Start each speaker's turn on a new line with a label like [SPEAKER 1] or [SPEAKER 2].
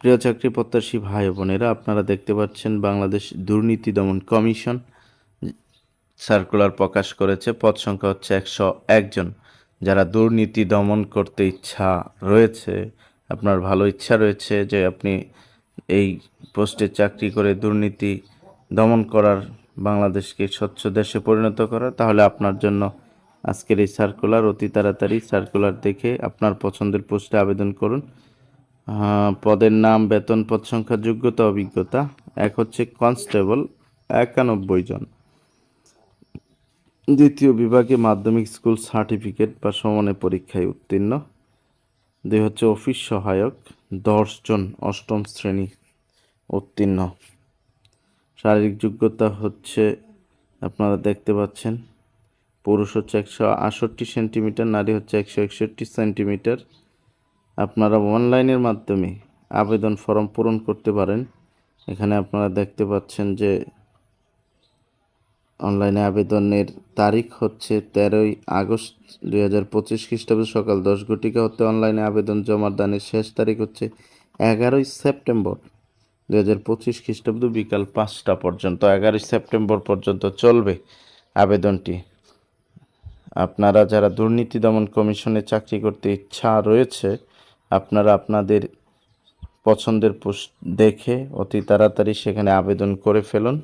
[SPEAKER 1] প্রিয় চাকরি প্রত্যাশী ভাই বোনেরা, আপনারা দেখতে পাচ্ছেন বাংলাদেশ দুর্নীতি দমন কমিশন সার্কুলার প্রকাশ করেছে। পদ সংখ্যা হচ্ছে 101 জন। যারা দুর্নীতি দমন করতে ইচ্ছা রয়েছে, আপনার ভালো ইচ্ছা রয়েছে যে আপনি এই পোস্টে চাকরি করে দুর্নীতি দমন করার, বাংলাদেশকে স্বচ্ছ দেশে পরিণত করার, তাহলে আপনার জন্য আজকের এই সার্কুলার। অতি তাড়াতাড়ি সার্কুলার দেখে আপনার পছন্দের পোস্টে আবেদন করুন। পদের নাম, বেতন, পদ সংখ্যা, যোগ্যতা, অভিজ্ঞতা। এক হচ্ছে কনস্টেবল, 91 জন। দ্বিতীয় বিভাগে মাধ্যমিক স্কুল সার্টিফিকেট বা সমানের পরীক্ষায় উত্তীর্ণ। 2 হচ্ছে অফিস সহায়ক, 10 জন, 8ম শ্রেণী উত্তীর্ণ। শারীরিক যোগ্যতা হচ্ছে আপনারা দেখতে পাচ্ছেন, পুরুষ হচ্ছে 168 সেন্টিমিটার, নারী হচ্ছে 161 সেন্টিমিটার। আপনারা অনলাইনের মাধ্যমে আবেদন ফর্ম পূরণ করতে পারেন। এখানে আপনারা দেখতে পাচ্ছেন যে অনলাইনে আবেদনের তারিখ হচ্ছে 13ই আগস্ট 2025 খ্রিস্টাব্দ সকাল 10 ঘটিকা হতে অনলাইনে আবেদন জমা দানের শেষ তারিখ হচ্ছে 11ই সেপ্টেম্বর 2025 খ্রিস্টাব্দ বিকাল 5টা পর্যন্ত। 11ই সেপ্টেম্বর পর্যন্ত চলবে আবেদনটি। আপনারা যারা দুর্নীতি দমন কমিশনে চাকরি করতে ইচ্ছা রয়েছে, আপনারা আপনাদের পছন্দের পোস্ট দেখে অতি তাড়াতাড়ি সেখানে আবেদন করে ফেলুন।